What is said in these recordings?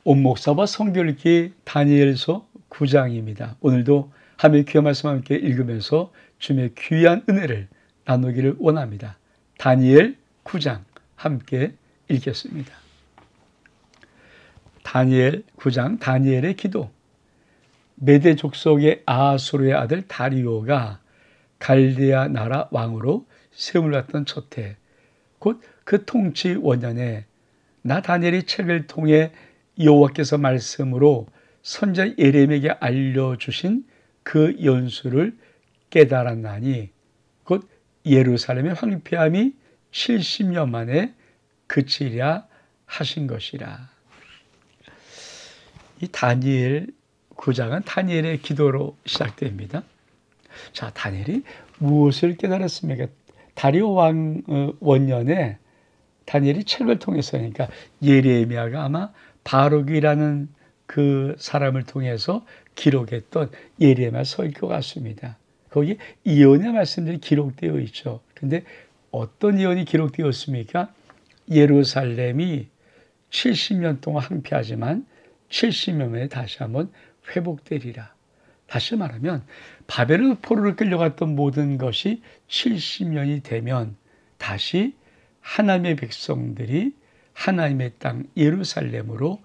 온 목사와 성결기 다니엘서 9장입니다. 오늘도 하나님의 귀한 말씀 함께 읽으면서 주님의 귀한 은혜를 나누기를 원합니다. 다니엘 9장 함께 읽겠습니다. 다니엘 9장 다니엘의 기도. 메대 족속의 아하수르의 아들 다리오가 갈대아 나라 왕으로 세움을 받던 첫해 곧 그 통치 원년에 나 다니엘이 책을 통해 여호와께서 말씀으로 선지자 예레미야에게 알려주신 그 연수를 깨달았나니 곧 예루살렘의 황폐함이 70년 만에 그치랴 하신 것이라. 이 다니엘 9장은 다니엘의 기도로 시작됩니다. 자, 다니엘이 무엇을 깨달았습니까? 다리오 왕 원년에 다니엘이 책을 통해서, 그러니까 예레미야가 아마 바룩이라는 그 사람을 통해서 기록했던 예레미야 서일 것 같습니다. 거기 예언의 말씀들이 기록되어 있죠. 그런데 어떤 예언이 기록되었습니까? 예루살렘이 70년 동안 황폐하지만 70년 만에 다시 한번 회복되리라. 다시 말하면 바벨론 포로를 끌려갔던 모든 것이 70년이 되면 다시 하나님의 백성들이 하나님의 땅 예루살렘으로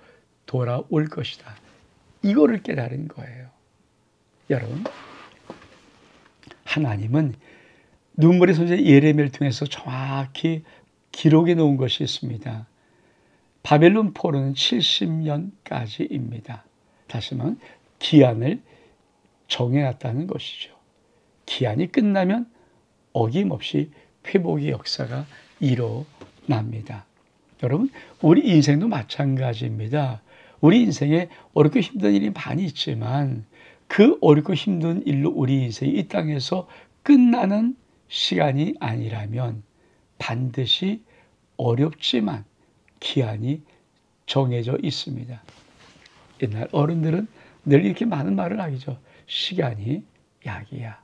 돌아올 것이다. 이거를 깨달은 거예요. 여러분, 하나님은 눈물의 선지자 예레미야를 통해서 정확히 기록해 놓은 것이 있습니다. 바벨론 포로는 70년까지입니다. 다시 말하면 기한을 정해놨다는 것이죠. 기한이 끝나면 어김없이 회복의 역사가 일어납니다. 여러분, 우리 인생도 마찬가지입니다. 우리 인생에 어렵고 힘든 일이 많이 있지만 그 어렵고 힘든 일로 우리 인생이 이 땅에서 끝나는 시간이 아니라면 반드시 어렵지만 기한이 정해져 있습니다. 옛날 어른들은 늘 이렇게 많은 말을 하죠. 시간이 약이야.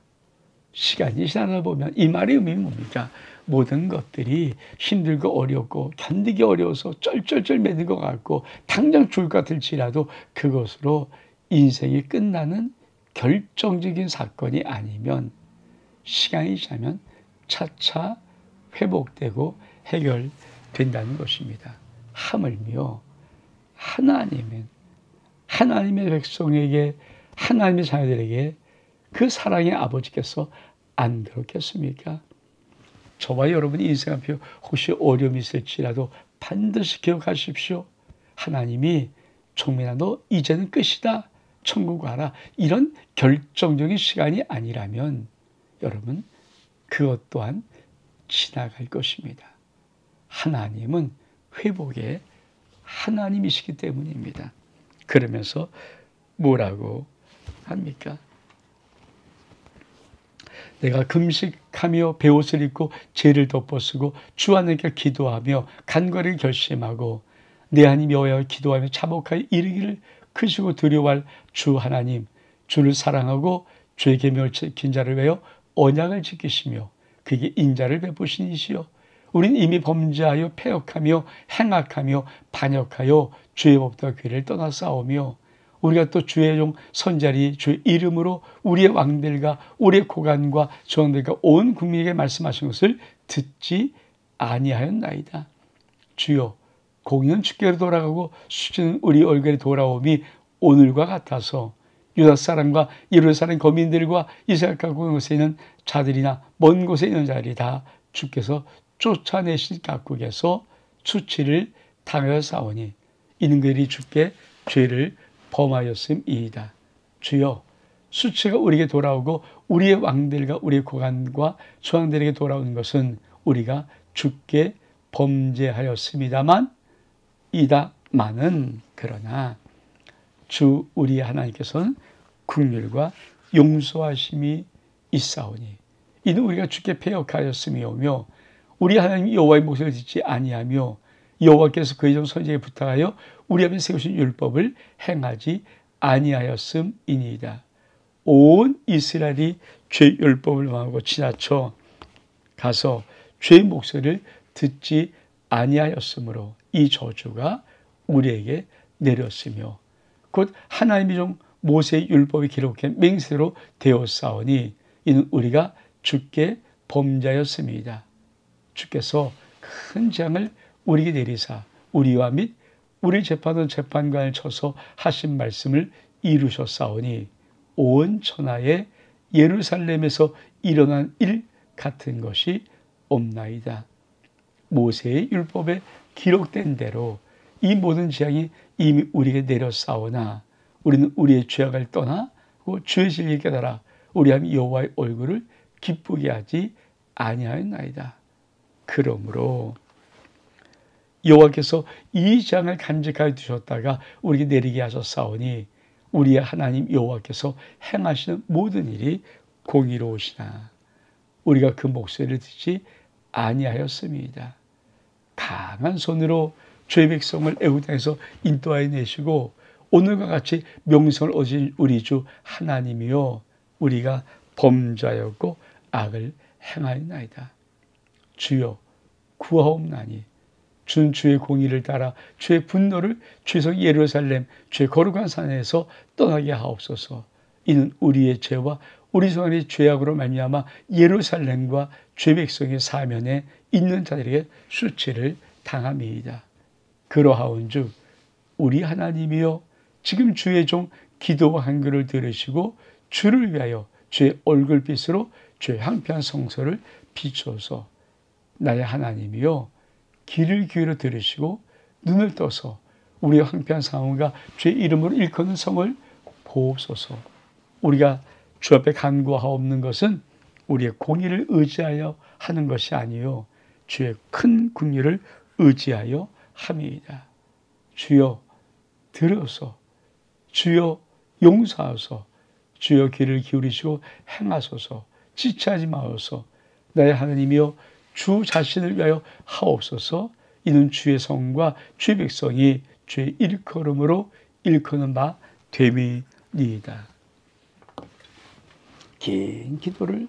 시간이 지나다 보면, 이 말의 의미는 뭡니까? 모든 것들이 힘들고 어렵고 견디기 어려워서 쩔쩔쩔 매는 것 같고 당장 죽을 것 같을지라도 그것으로 인생이 끝나는 결정적인 사건이 아니면 시간이 지나면 차차 회복되고 해결된다는 것입니다. 하물며 하나님은 하나님의 백성에게, 하나님의 자녀들에게 그 사랑의 아버지께서 안 그렇겠습니까? 저와 여러분이 인생 앞에 혹시 어려움이 있을지라도 반드시 기억하십시오. 하나님이 종민아 너 이제는 끝이다. 천국 가라. 이런 결정적인 시간이 아니라면 여러분 그것 또한 지나갈 것입니다. 하나님은 회복의 하나님이시기 때문입니다. 그러면서 뭐라고 합니까? 내가 금식하며 베옷을 입고 죄를 덮어쓰고 주 하나님께 기도하며 간과를 결심하고 내 하나님 여호와께 기도하며 자복하여 이르기를 크시고 두려워할 주 하나님, 주를 사랑하고 주의 계명을 지킨 자를 위하여 언약을 지키시며 그에게 인자를 베푸신 이시여 우린 이미 범죄하여 패역하며 행악하며 반역하여 주의 법도와 규례를 떠나 싸우며 우리가 또 주의 종 선자리 주의 이름으로 우리의 왕들과 우리의 고관과 조상들과 온 국민에게 말씀하신 것을 듣지 아니하였나이다. 주여 공의는 주께로 돌아가고 수치는 우리 얼굴에 돌아옴이 오늘과 같아서 유다 사람과 예루살렘 거민들과 이스라엘 각 곳에 있는 자들이나 먼 곳에 있는 자들이 다 주께서 쫓아내신 각국에서 수치를 당하였사오니 이는 그들이 주께 죄를 범하였음이이다. 주여 수치가 우리에게 돌아오고 우리의 왕들과 우리의 고관과 조상들에게 돌아오는 것은 우리가 주께 범죄하였습니다만 이다마는 그러나 주 우리 하나님께서는 긍휼과 용서하심이 있사오니 이는 우리가 주께 패역하였음이오며 우리 하나님 여호와의 목소리를 듣지 아니하며 여호와께서 그의 종 선지자에게 부탁하여 우리 앞에 세우신 율법을 행하지 아니하였음이니이다. 온 이스라엘이 죄 율법을 망하고 지나쳐 가서 죄의 목소리를 듣지 아니하였으므로 이 저주가 우리에게 내렸으며 곧 하나님의 종 모세의 율법이 기록된 맹세로 되었사오니 이는 우리가 주께 범죄하였습니다. 주께서 큰 재앙을 우리에게 내리사 우리와 및 우리 재판원 재판관을 쳐서 하신 말씀을 이루셨사오니 온 천하에 예루살렘에서 일어난 일 같은 것이 없나이다. 모세의 율법에 기록된 대로 이 모든 재앙이 이미 우리에게 내렸사오나 우리는 우리의 죄악을 떠나 주의 진리를 깨달아 우리 하나님 여호와의 얼굴을 기쁘게 하지 아니하였나이다. 그러므로 여호와께서 이 재앙을 간직하여 두셨다가 우리에게 내리게 하셨사오니 우리의 하나님 여호와께서 행하시는 모든 일이 공의로우시나 우리가 그 목소리를 듣지 아니하였습니다. 강한 손으로 죄의 백성을 애굽 땅에서 인도하여 내시고 오늘과 같이 명성을 얻은 우리 주 하나님이여 우리가 범죄하였고 악을 행하였나이다. 주여 구하옵나니 주는 주의 공의를 따라 주의 분노를 주의 성 예루살렘 주의 거룩한 산에서 떠나게 하옵소서. 이는 우리의 죄와 우리 성의 죄악으로 말미암아 예루살렘과 죄 백성의 사면에 있는 자들에게 수치를 당함이이다. 그러하온즉 우리 하나님이여 지금 주의 종 기도와 한글을 들으시고 주를 위하여 주의 얼굴빛으로 주의 황폐한 성소를 비춰서 나의 하나님이여 귀를 기울여 들으시고 눈을 떠서 우리의 황폐한 상황과 주의 이름으로 일컫는 성을 보옵소서. 우리가 주 앞에 간구하옵는 것은 우리의 공의를 의지하여 하는 것이 아니요 주의 큰 긍휼을 의지하여 함이이다. 주여 들어서 주여 용서하소서. 주여 귀를 기울이시고 행하소서. 지체하지 마소서. 나의 하나님이여 주 자신을 위하여 하옵소서. 이는 주의 성과 주의 백성이 주의 일컬음으로 일컫는 바 됨이니이다. 긴 기도를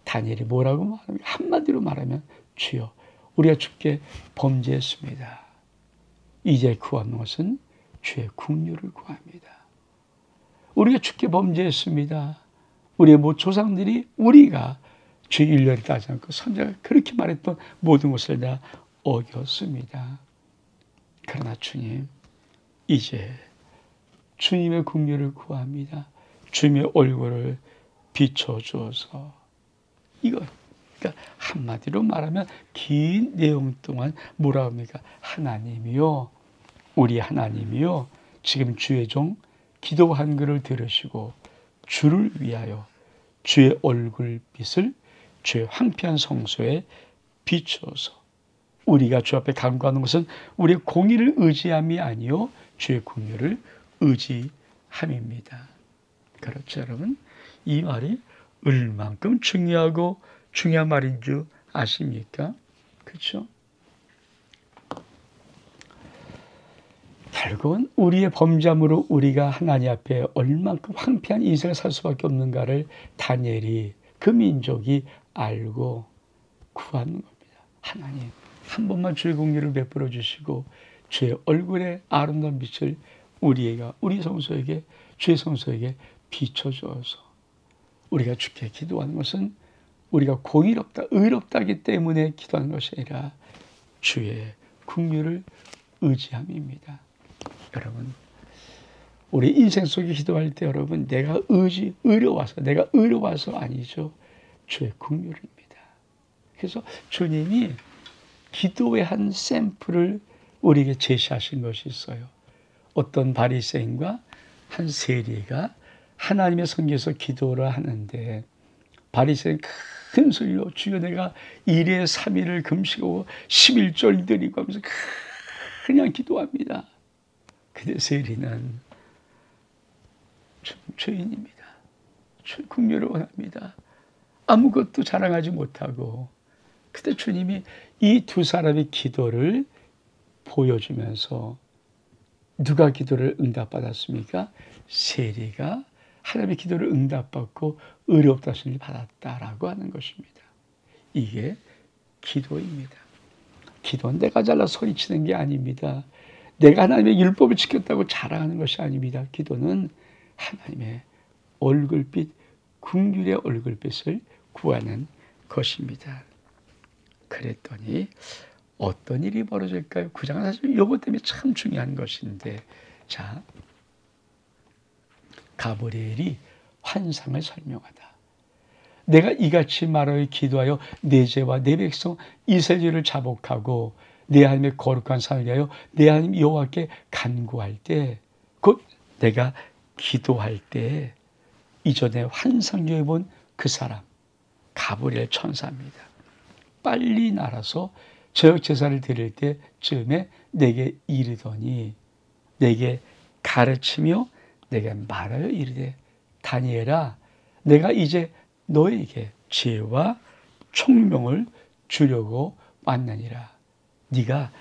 다니엘이 뭐라고 말하면 한마디로 말하면 주여 우리가 주께 범죄했습니다. 이제 구하는 것은 주의 긍휼을 구합니다. 우리가 주께 범죄했습니다. 우리의 조상들이 우리가 주의 일렬을 따지 않고 선자가 그렇게 말했던 모든 것을 다 어겼습니다. 그러나 주님 이제 주님의 긍휼을 구합니다. 주님의 얼굴을 비춰주어서 이거 그러니까 한마디로 말하면 긴 내용 동안 뭐라 합니까? 하나님이요 우리 하나님이요 지금 주의 종 기도 한글을 들으시고 주를 위하여 주의 얼굴빛을 주의 황폐한 성소에 비추어서 우리가 주 앞에 간구하는 것은 우리의 공의를 의지함이 아니요 주의 긍휼을 의지함입니다. 그렇죠 여러분? 이 말이 얼만큼 중요하고 중요한 말인 줄 아십니까? 그렇죠? 결국은 우리의 범죄함으로 우리가 하나님 앞에 얼만큼 황폐한 인생을 살 수밖에 없는가를 다니엘이 그 민족이 알고 구하는 겁니다. 하나님 한 번만 주의 공의를 베풀어 주시고 주의 얼굴의 아름다운 빛을 우리 성소에게 주의 성소에게 비춰주어서 우리가 주께 기도하는 것은 우리가 공의롭다 의롭다기 때문에 기도하는 것이 아니라 주의 긍휼을 의지함입니다. 여러분 우리 인생 속에 기도할 때 여러분 내가 의로워서 아니죠. 주의 긍휼입니다. 그래서 주님이 기도의 한 샘플을 우리에게 제시하신 것이 있어요. 어떤 바리새인과 한 세리가 하나님의 성경에서 기도를 하는데 바리새인 큰 소리로 주여 내가 1회 3일을 금식하고 11절 드리고 하면서 그냥 기도합니다. 근데 세리는 죄인입니다. 긍휼을 원합니다. 아무것도 자랑하지 못하고 그때 주님이 이 두 사람의 기도를 보여주면서 누가 기도를 응답받았습니까? 세리가 하나님의 기도를 응답받고 의롭다 하심을 받았다라고 하는 것입니다. 이게 기도입니다. 기도는 내가 잘라 소리치는 게 아닙니다. 내가 하나님의 율법을 지켰다고 자랑하는 것이 아닙니다. 기도는 하나님의 얼굴빛, 긍휼의 얼굴빛을 구하는 것입니다. 그랬더니 어떤 일이 벌어질까요? 9장은 사실 이것 때문에 참 중요한 것인데, 자, 가브리엘이 환상을 설명하다. 내가 이같이 말하여 기도하여 내 죄와 내 백성 이스라엘을 자복하고 내 하나님의 거룩한 산을 위하여 내 하나님 여호와께 간구할 때, 곧 내가 기도할 때 이전에 환상경에 본 그 사람 가브리엘 천사입니다. 빨리 날아서 저녁 제사를 드릴 때쯤에 내게 이르더니, 내게 가르치며 내게 말하여 이르되, 다니엘아, 내가 이제 너에게 지혜와 총명을 주려고 왔느니라. 네가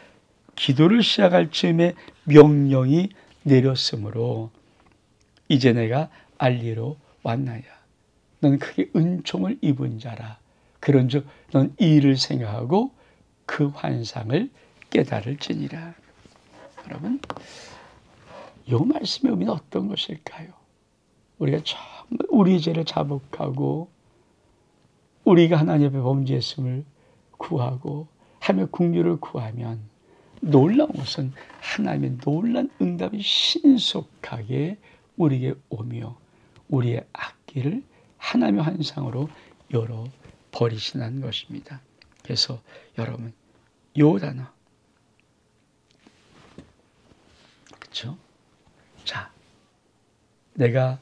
기도를 시작할 즈음에 명령이 내렸으므로 이제 내가 알리러 왔나이다. 너는 크게 은총을 입은 자라. 그런즉 넌 이 일을 생각하고 그 환상을 깨달을지니라. 여러분, 이 말씀의 의미는 어떤 것일까요? 우리가 정말 우리의 죄를 자복하고 우리가 하나님 앞에 범죄했음을 구하고 하며 긍휼을 구하면, 놀라운 것은 하나님의 놀란 응답이 신속하게 우리에게 오며 우리의 앞길을 하나님의 환상으로 열어버리시는 것입니다. 그래서 여러분, 요 단어, 그렇죠? 자, 내가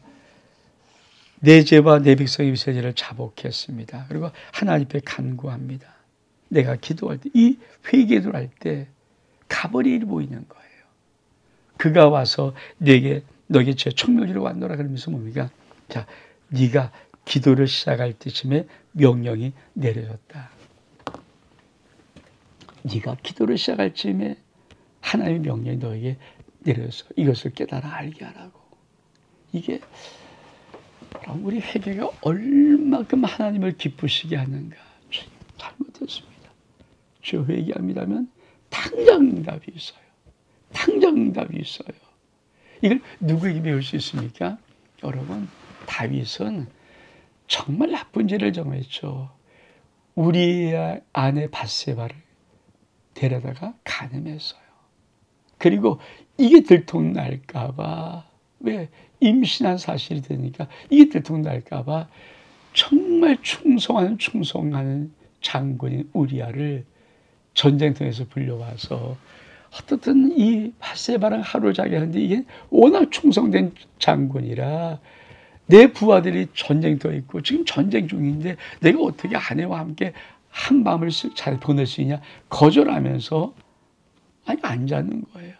내 죄와 내 백성의 죄를 자복했습니다. 그리고 하나님 앞에 간구합니다. 내가 기도할 때, 이 회개를 할 때 가버리일이 보이는 거예요. 그가 와서 너에게 죄 총명지로 왔노라 그러면서 뭡니까? 자, 네가 기도를 시작할 때쯤에 명령이 내려졌다. 네가 기도를 시작할 쯤에 하나님의 명령이 너에게 내려져서 이것을 깨달아 알게 하라고. 이게 우리 회개가 얼마큼 하나님을 기쁘시게 하는가. 잘못했습니다. 저 회개합니다면 당장 응답이 있어요. 당장 응답이 있어요. 이걸 누구에게 배울 수 있습니까? 여러분, 다윗은 정말 나쁜 죄를 정했죠. 우리의 아내 밧세바를 데려다가 간음했어요. 그리고 이게 들통날까봐, 왜? 임신한 사실이 되니까 이게 들통날까봐 정말 충성하는 장군인 우리아를 전쟁터에서 불려와서 어떻든 이 밧세바랑 하루 자기 하는데, 이게 워낙 충성된 장군이라 내 부하들이 전쟁터에 있고 지금 전쟁 중인데 내가 어떻게 아내와 함께 한밤을 잘 보낼 수 있냐 거절하면서 안 자는 거예요.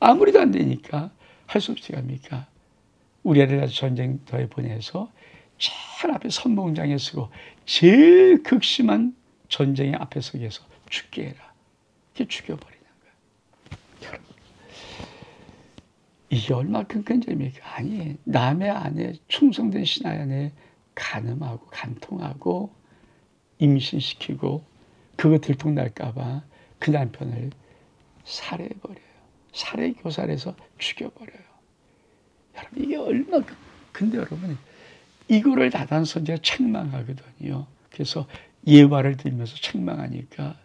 아무리도 안 되니까 할 수 없이 갑니까? 우리아를 전쟁터에 보내서 제일 앞에 선봉장에 서고 제일 극심한 전쟁의 앞에 서게해서 죽게 해라. 이렇게 죽여버리는 거예요. 여러분, 이게 얼마큼 큰 죄입니까? 아니, 남의 아내, 충성된 신하의 아내 간음하고 간통하고 임신시키고 그거 들통날까봐 그 남편을 살해해버려요. 살해 교살해서 죽여버려요. 여러분, 이게 얼마큼. 근데 여러분, 이거를 나단 선지자가 책망하거든요. 그래서 예화를 들면서 책망하니까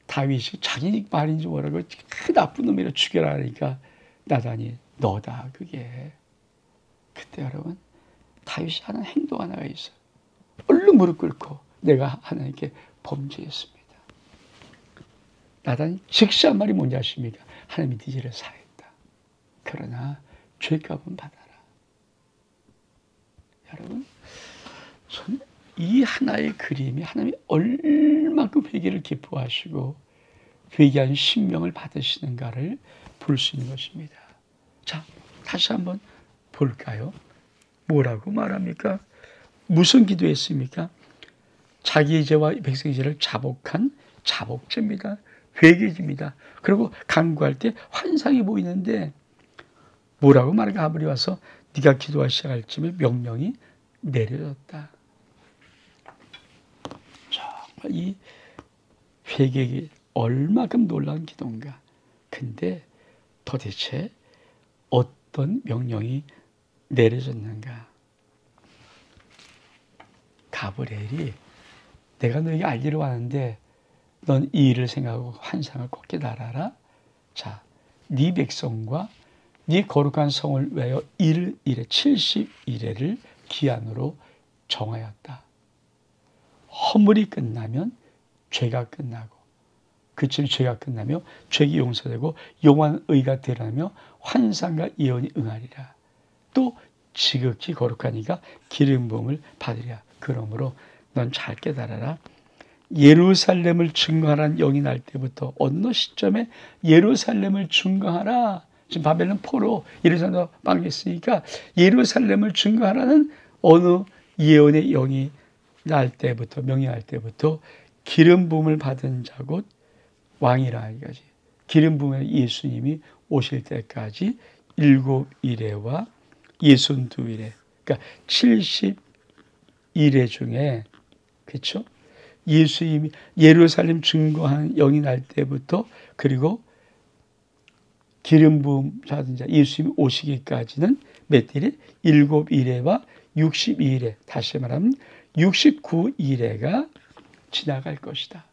다윗이 자기 말인지 뭐라고 그 나쁜 놈이라 죽여라 하니까 나단이 너다 그게. 그때 여러분, 다윗이 하는 행동 하나가 있어요. 얼른 무릎 꿇고 내가 하나님께 범죄했습니다. 나단이 즉시 한 말이 뭔지 아십니까? 하나님이 네 죄를 사했다. 그러나 죄값은 받아라. 여러분, 저는 이 하나의 그림이 하나님이 얼마큼 회개를 기뻐하시고 회개한 신명을 받으시는가를 볼 수 있는 것입니다. 자, 다시 한번 볼까요? 뭐라고 말합니까? 무슨 기도했습니까? 자기의 죄와 백성의 죄를 자복한 자복죄입니다. 회개입니다. 그리고 간구할 때 환상이 보이는데 뭐라고 말할까? 아브리 와서 네가 기도하기 시작할 쯤에 명령이 내려졌다. 정말 이 회개가 얼마큼 놀라운 기도인가. 근데 도대체 어떤 명령이 내려졌는가? 가브리엘이 내가 너에게 알리러 왔는데 넌 이 일을 생각하고 환상을 꼭 깨달아라. 자, 네 백성과 네 거룩한 성을 위하여 일을 70일에를 기한으로 정하였다. 허물이 끝나면 죄가 끝나고 그치는 죄가 끝나며 죄가 용서되고 영원한 의가 드러나며 환상과 예언이 응하리라. 또 지극히 거룩한 이가 기름 부음을 받으리라. 그러므로 넌 잘 깨달아라. 예루살렘을 증거하라는 영이 날 때부터 어느 시점에 예루살렘을 증거하라. 지금 바벨론 포로 예루살렘을 망했으니까 예루살렘을 증거하라는 어느 예언의 영이 날 때부터 명령할 때부터 기름 부음을 받은 자 곧 왕이라 하기까지 기름 부음의 예수님이 오실 때까지 7일에와 62일에 그러니까 70일에 중에 그렇죠? 예수님이 예루살렘 증거한 영이 날 때부터 그리고 기름 부음 받은 자 예수님이 오시기까지는 몇 일에? 7일에와 62일에 다시 말하면 69일에가 지나갈 것이다.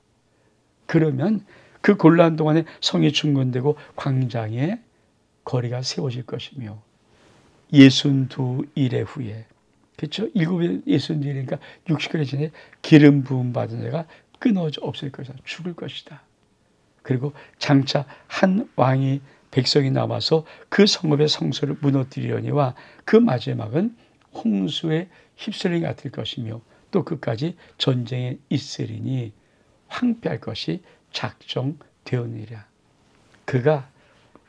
그러면 그 곤란 동안에 성이 중건되고 광장에 거리가 세워질 것이며 62일의 후에 그렇죠? 7일 62일이니까 60일에 전에 기름 부음 받은 자가 끊어져 없을 것이다. 죽을 것이다. 그리고 장차 한 왕이 백성이 남아서 그 성읍의 성소를 무너뜨리려니와 그 마지막은 홍수에 휩쓸림 같을 것이며 또 끝까지 전쟁에 있으리니 황폐할 것이 작정되었느니라. 그가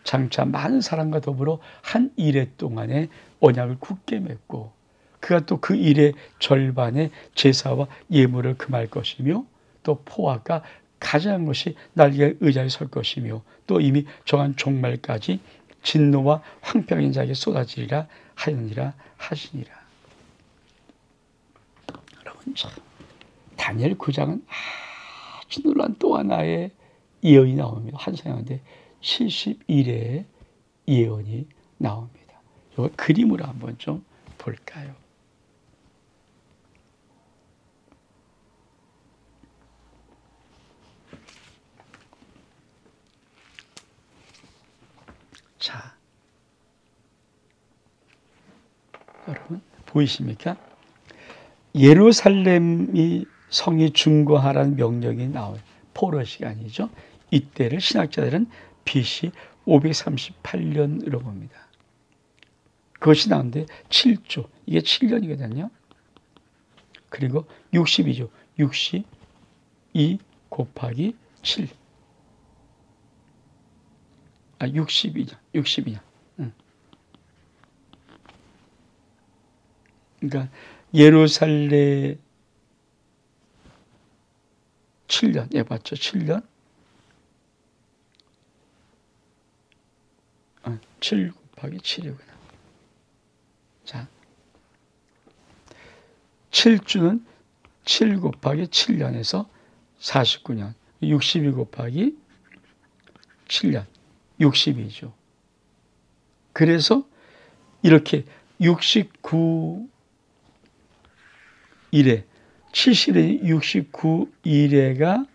장차 많은 사람과 더불어 한 일해 동안에 언약을 굳게 맺고 그가 또 그 일의 절반의 제사와 예물을 금할 것이며 또 포악과 가장 것이 날개 의자에 설 것이며 또 이미 정한 종말까지 진노와 황폐한 자에게 쏟아지리라 하느니라 하시니라. 여러분 참 다니엘 9장은 아주 놀라운 또 하나의 예언이 나옵니다. 환상인데 70일의 예언이 나옵니다. 이걸 그림으로 한번 좀 볼까요? 자, 여러분 보이십니까? 예루살렘이 성이 중거하라는 명령이 나와요. 포로 시간이죠. 이때를 신학자들은 BC 538년으로 봅니다. 그것이 나오는데 7조, 이게 7년이거든요. 그리고 62조, 62 곱하기 7. 62년. 그러니까 예루살렘 7년, 예, 맞죠? 7년. 7 곱하기 7이구나. 자, 7주는 7 곱하기 7년에서 49년. 62 곱하기 7년. 62죠. 그래서 이렇게 69일에 70일에 69일에가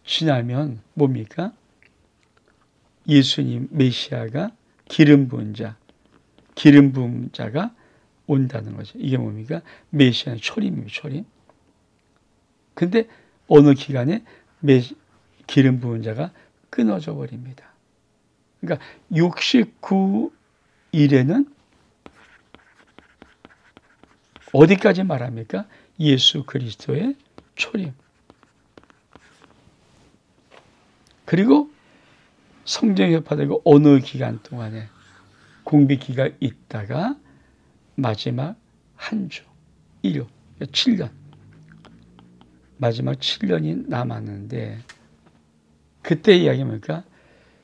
지나면 뭡니까? 예수님 메시아가 기름 부은 자가 온다는 거죠. 이게 뭡니까? 메시아는 초림이에요. 초림. 근데 어느 기간에 기름 부은 자가 끊어져 버립니다. 그러니까 69일에는 어디까지 말합니까? 예수 그리스도의 초림. 그리고 성령이 협파되고 어느 기간 동안에 공백기가 있다가 마지막 한 주, 1요, 7년. 마지막 7년이 남았는데 그때 이야기는 뭡니까?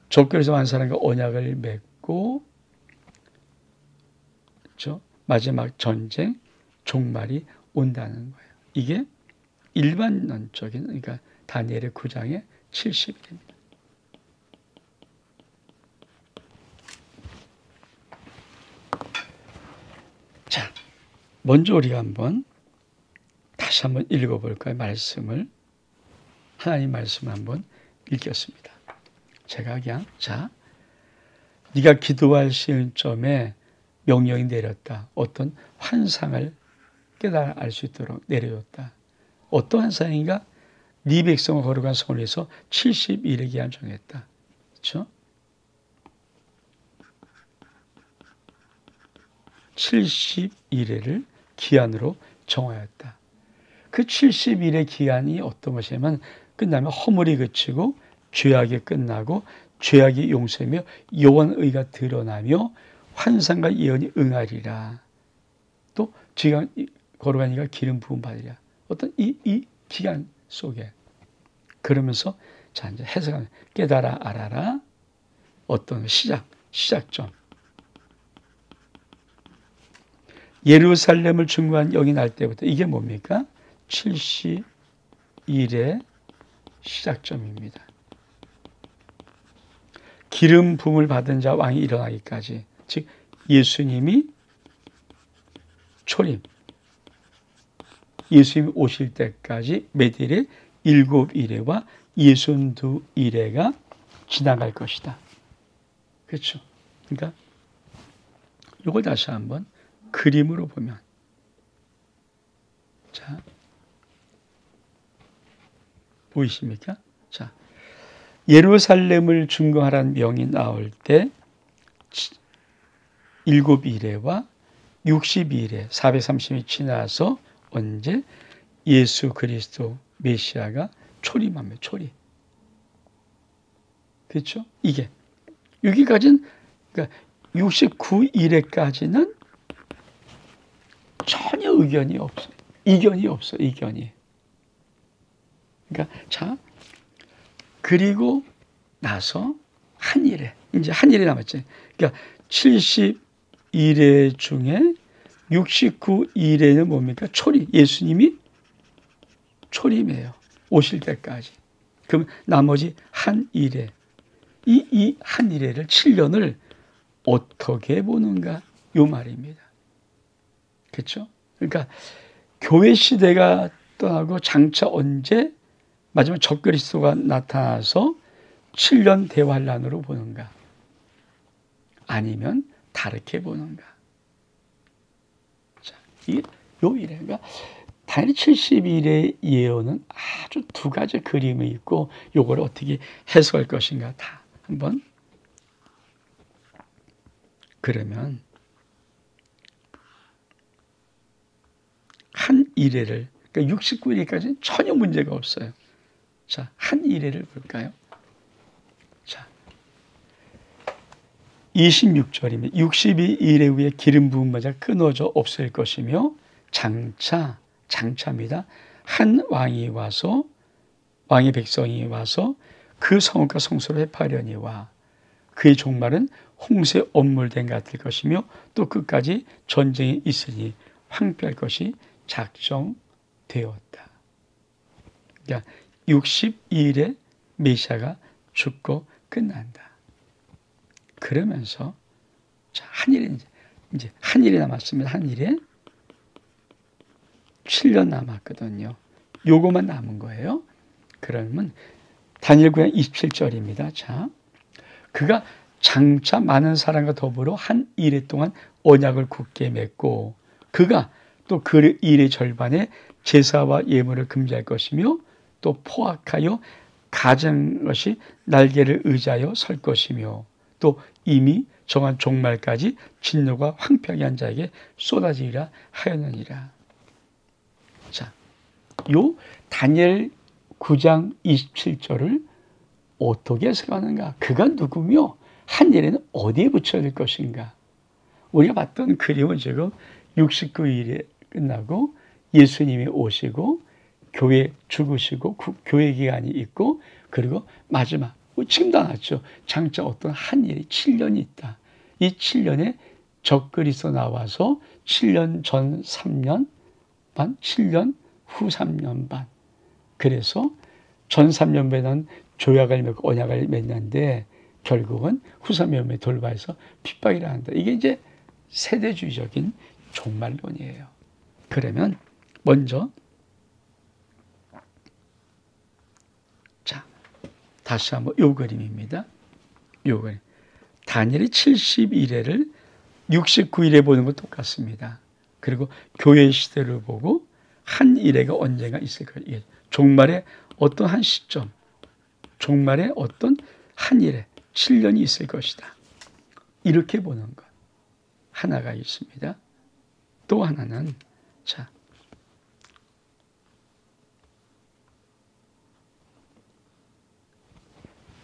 적교에서 한 사람과 언약을 맺고 그렇죠? 마지막 전쟁, 종말이 온다는 거예요. 이게 일반론적인 그러니까 다니엘의 9장의 70일입니다. 먼저 우리가 다시 한번 읽어볼까요? 말씀을. 하나님 말씀을 한번 읽겠습니다. 제가 그냥, 자, 네가 기도할 시점에 명령이 내렸다. 어떤 환상을 깨달아 알 수 있도록 내려줬다. 어떤 환상인가? 네 백성을 거룩한 성을 위해서 70일의 기한 정했다. 그렇죠? 70일을 기한으로 정하였다. 그 70일의 기한이 어떤 것이냐면 끝나면 허물이 그치고 죄악이 끝나고 죄악이 용서하며 여호와의 의가 드러나며 환상과 예언이 응하리라. 또 지금 거룩한 이가 기름 부음 받으리라. 어떤 이 기간 속에 그러면서 자 이제 해석하면 깨달아 알아라. 어떤 시작점. 예루살렘을 중거한 영이 날 때부터 이게 뭡니까? 70일의 시작점입니다. 기름 부음을 받은 자 왕이 일어나기까지, 즉 예수님이 초림, 예수님이 오실 때까지 매일의 7일회와 62일회가 지나갈 것이다. 그렇죠? 그러니까 이걸 다시 한번 그림으로 보면, 자, 보이십니까? 자, 예루살렘을 중거하라는 명이 나올 때 7일회와 62일회 430일이 지나서 언제 예수 그리스도 메시아가 초림합니다. 초림. 그렇죠? 이게 여기까지는, 그러니까 69일에까지는 전혀 의견이 없어요. 이견이 없어요. 이견이. 그러니까 자, 그리고 나서 한일에, 이제 한일이 남았지. 그러니까 70일회 중에 69일에는 뭡니까? 초림. 예수님이 초림이에요. 오실 때까지. 그럼 나머지 한일회. 이 한일회를 7년을 어떻게 보는가? 요 말입니다. 그렇죠? 그러니까 교회 시대가 떠나고 장차 언제 마지막 적그리스도가 나타나서 7년 대환란으로 보는가? 아니면 다르게 보는가? 자, 요 일회가 당연히 70일의 예언은 아주 두 가지 그림이 있고 요걸 어떻게 해석할 것인가 다 한번. 그러면 한 일회를, 그러니까 69일까지는 전혀 문제가 없어요. 자, 한 일회를 볼까요? 자, 26절입니다. 62일에 후에 기름 부음 맞아 끊어져 없을 것이며 장차입니다. 한 왕이 와서, 왕의 백성이 와서 그 성읍과 성소를 회파하려니와 그의 종말은 홍수에 엄물된 같을 것이며 또 끝까지 전쟁이 있으니 황폐할 것이 작정되었다. 그러니까 62일에 메시아가 죽고 끝난다. 그러면서 자, 한일에 이제 한일이 남았습니다. 한일에 7년 남았거든요. 요거만 남은 거예요. 그러면 다니엘 9장 27절입니다. 자, 그가 장차 많은 사람과 더불어 한 일해 동안 언약을 굳게 맺고 그가 또 그 일의 절반에 제사와 예물을 금지할 것이며 또 포악하여 가진 것이 날개를 의지하여 설 것이며 또 이미 정한 종말까지 진노가 황폐하게 한 자에게 쏟아지리라 하였느니라. 자, 요 다니엘 9장 27절을 어떻게 해석하는가? 그가 누구며 한일에는 어디에 붙여야 될 것인가? 우리가 봤던 그림은 지금 69일에 끝나고 예수님이 오시고 교회 죽으시고 교회 기간이 있고 그리고 마지막 지금도 나왔죠. 장차 어떤 한일이 7년이 있다. 이 7년에 적그리스도 나와서 7년 전 3년 반, 7년 후 3년 반. 그래서 전 3년 배는 조약을 맺고 언약을 맺는데 결국은 후 3년 돌바에서 핍박이라 한다. 이게 이제 세대주의적인 종말론이에요. 그러면 먼저 자, 다시 한번 요 그림입니다. 요 그림. 다니엘이 71회를 69일에 보는 건 똑같습니다. 그리고 교회 시대를 보고 한 일회가 언젠가 있을 거예요. 종말의 어떤 한 시점, 종말의 어떤 한 일회, 7년이 있을 것이다. 이렇게 보는 것. 하나가 있습니다. 또 하나는, 자,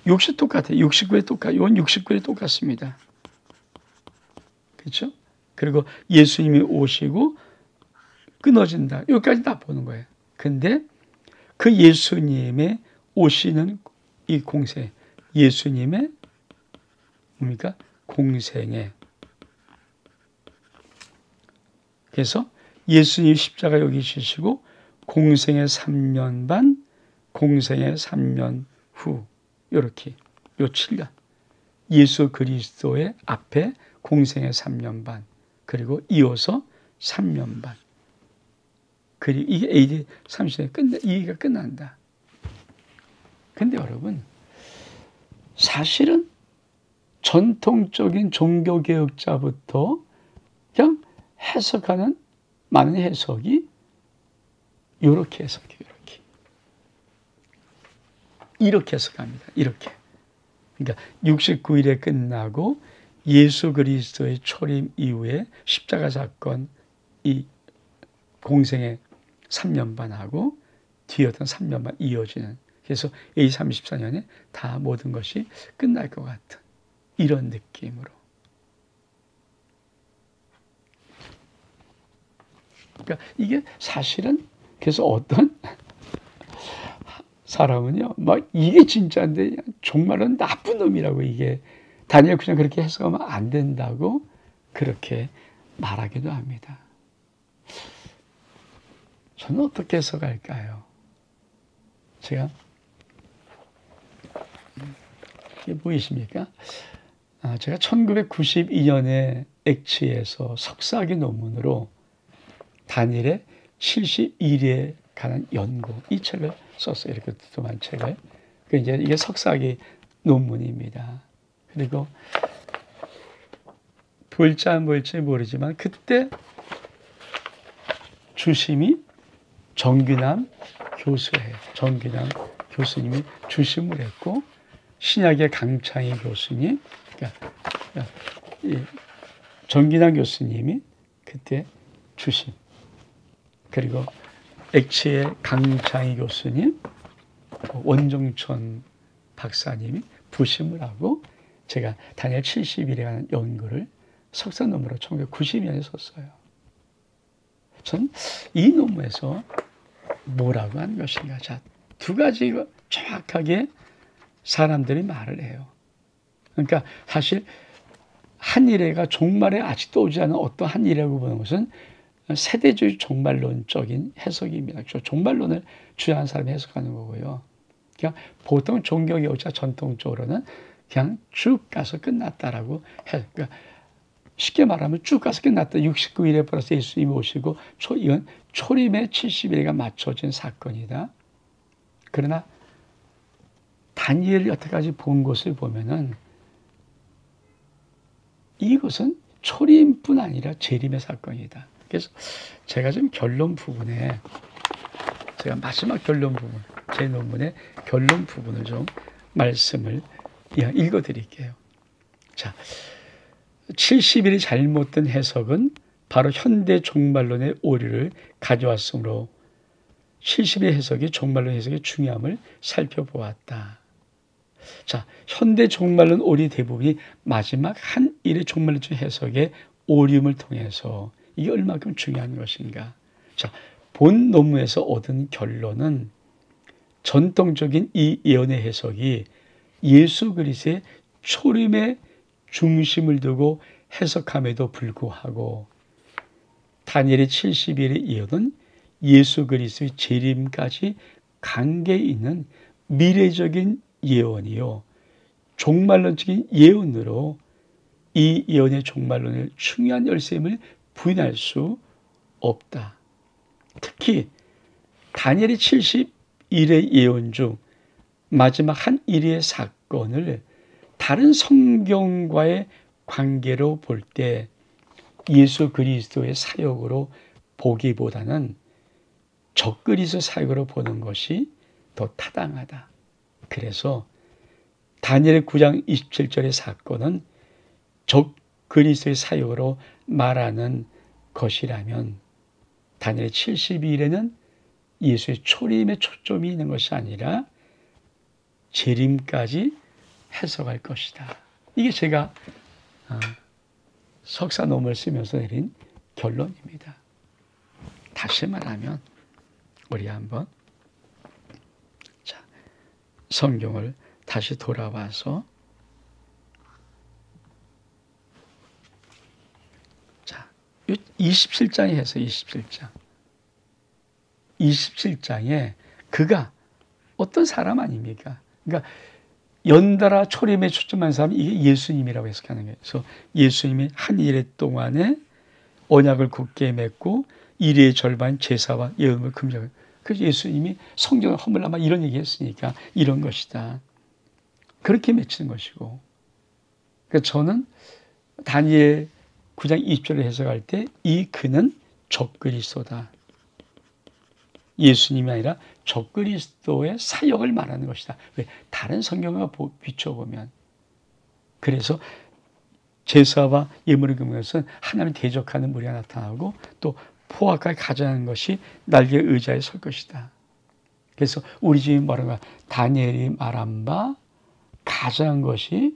60 똑같아요. 69에 똑같아요. 이건 69에 똑같습니다. 그렇죠? 그리고 예수님이 오시고 끊어진다. 여기까지 다 보는 거예요. 근데 그 예수님의 오시는 이 공생, 예수님의 뭡니까? 공생에. 그래서 예수님 십자가 여기 지시고 공생의 3년 반, 공생의 3년 후 이렇게 요 7년. 예수 그리스도의 앞에 공생의 3년 반, 그리고 이어서 3년 반. 그리고 이게 AD 30년에 이해가 끝난다. 근데 여러분, 사실은 전통적인 종교개혁자부터 그냥 해석하는 많은 해석이 이렇게 해석해요. 이렇게 해석합니다. 이렇게. 그러니까 69일에 끝나고 예수 그리스도의 초림 이후에 십자가 사건 이 공생의 3년 반하고 뒤에 어떤 3년 반 이어지는, 그래서 A34년에 다 모든 것이 끝날 것 같은 이런 느낌으로. 그러니까 이게 사실은 그래서 어떤 사람은요, 막 이게 진짜인데 정말은 나쁜 놈이라고, 이게 다니엘 그냥 그렇게 해석하면 안 된다고 그렇게 말하기도 합니다. 저는 어떻게 해석할까요? 제가 이게 보이십니까? 제가 1992년에 엑치에서 석사학위 논문으로 다니엘의 71일에 관한 연구, 이 책을 썼어요. 이렇게 두툼한 책을. 이제 이게 석사학위 논문입니다. 그리고 볼지 안 볼지 모르지만 그때 주심이 정규남 교수예요. 정규남 교수님이 주심을 했고, 신약의 강창희 교수님, 그러니까 정규남 교수님이 그때 주심, 그리고 엑치의 강창희 교수님, 원종천 박사님이 부심을 하고, 제가 다니엘 70일에 관한 연구를 석사 논문으로 1992년에 썼어요. 저는 이 논문에서 뭐라고 한 것인가? 자, 두 가지 정확하게 사람들이 말을 해요. 그러니까 사실 한 일회가 종말에 아직도 오지 않은 어떤 한 일회라고 보는 것은 세대주의 종말론적인 해석입니다. 종말론을 주장하는 사람이 해석하는 거고요. 그냥 보통 종교개혁자 전통적으로는 그냥 쭉 가서 끝났다라고 해. 그러니까 쉽게 말하면 쭉 가서 끝났다. 69일에 플러스 예수님이 오시고 이건 초림의 70일가 맞춰진 사건이다. 그러나 다니엘이 여태까지 본 것을 보면은 이것은 초림뿐 아니라 재림의 사건이다. 그래서 제가 지금 결론 부분에, 제가 마지막 결론 부분, 제 논문의 결론 부분을 좀 말씀을 읽어드릴게요. 자, 70일이 잘못된 해석은 바로 현대 종말론의 오류를 가져왔으므로 70일 해석이 종말론 해석의 중요함을 살펴보았다. 자, 현대 종말론 오류 대부분이 마지막 한 일의 종말론적 해석의 오류를 통해서 이게 얼마큼 중요한 것인가. 자, 본 논문에서 얻은 결론은 전통적인 이 예언의 해석이 예수 그리스도의 초림의 중심을 두고 해석함에도 불구하고 다니엘의 70일의 예언은 예수 그리스도의 재림까지 관계 있는 미래적인 예언이요, 종말론적인 예언으로 이 예언의 종말론을 중요한 열쇠임을 부인할 수 없다. 특히 다니엘의 70일의 예언 중 마지막 한 일의 사건을 다른 성경과의 관계로 볼 때 예수 그리스도의 사역으로 보기보다는 적그리스도 사역으로 보는 것이 더 타당하다. 그래서 다니엘 9장 27절의 사건은 적그리스도의 사역으로 말하는 것이라면 다니엘 70일에는 예수의 초림에 초점이 있는 것이 아니라 재림까지 해석할 것이다. 이게 제가 석사 논문을 쓰면서 내린 결론입니다. 다시 말하면 우리 한번 성경을 다시 돌아와서 27장에 해서 27장에 그가 어떤 사람 아닙니까? 그러니까 연달아 초림에 초점한 사람이 이게 예수님이라고 해석하는 거예요. 그래서 예수님이 한 일해 동안에 언약을 굳게 맺고 일의 절반 제사와 예언을 금지하고, 그래서 예수님이 성경을 허물라마 이런 얘기했으니까 이런 것이다. 그렇게 맺히는 것이고, 그러니까 저는 다니엘 9장 20절을 해석할 때 이 그는 적그리스도다. 예수님이 아니라 적그리스도의 사역을 말하는 것이다. 왜? 다른 성경과 비춰보면. 그래서 제사와 예물을 금하는 것은 하나님을 대적하는 무리가 나타나고 또 포악하게 가져가는 것이 날개 의자에 설 것이다. 그래서 우리 집이 뭐라고 다니엘이 말한 바 가져간 것이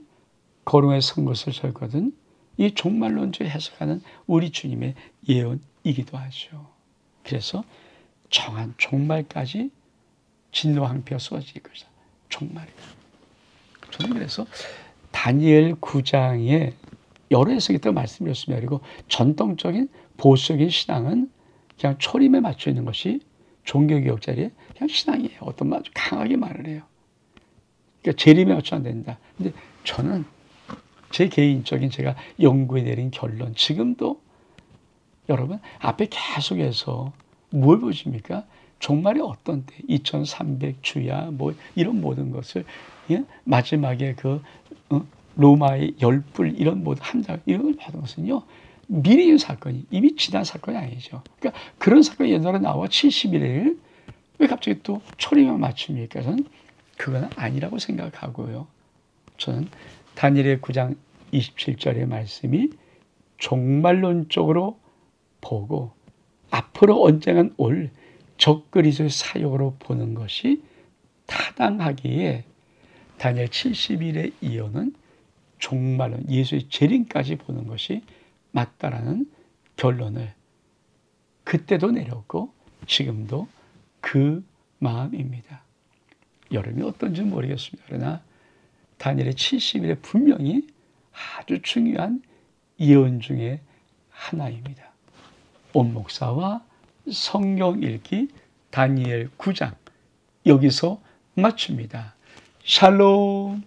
거룩에 선 것을 설거든. 이 종말론주에 해석하는 우리 주님의 예언이기도 하죠. 그래서 정한 종말까지 진노 황폐가 쏟아질 것이다. 종말이다. 저는 그래서 다니엘 9장에 여러 해석이 있다고 말씀드렸습니다. 그리고 전통적인 보수적인 신앙은 그냥 초림에 맞춰 있는 것이 종교개혁자리의 그냥 신앙이에요. 어떤 말 아주 강하게 말을 해요. 그러니까 재림에 맞춰 안 된다. 근데 저는 제 개인적인 제가 연구에 내린 결론, 지금도 여러분 앞에 계속해서 뭘 보십니까? 종말이 어떤 때 2300주야 뭐 이런 모든 것을 마지막에 그 로마의 열불 이런 모든 함장 이런 걸 받은 것은요 미리 있는 사건이 이미 지난 사건이 아니죠. 그러니까 그런 사건이 옛날에 나와 70일을 왜 갑자기 또 초림에 맞춥니까? 저는 그건 아니라고 생각하고요. 저는 다니엘의 9장 27절의 말씀이 종말론적으로 보고 앞으로 언젠간 올 적그리스도의 사역으로 보는 것이 타당하기에 다니엘 70일의 예언은 종말론 예수의 재림까지 보는 것이 맞다라는 결론을 그때도 내렸고 지금도 그 마음입니다. 여러분이 어떤지 모르겠습니다. 그러나 다니엘의 70일에 분명히 아주 중요한 예언 중에 하나입니다. 온 목사와 성경 읽기 다니엘 9장 여기서 마칩니다. 샬롬.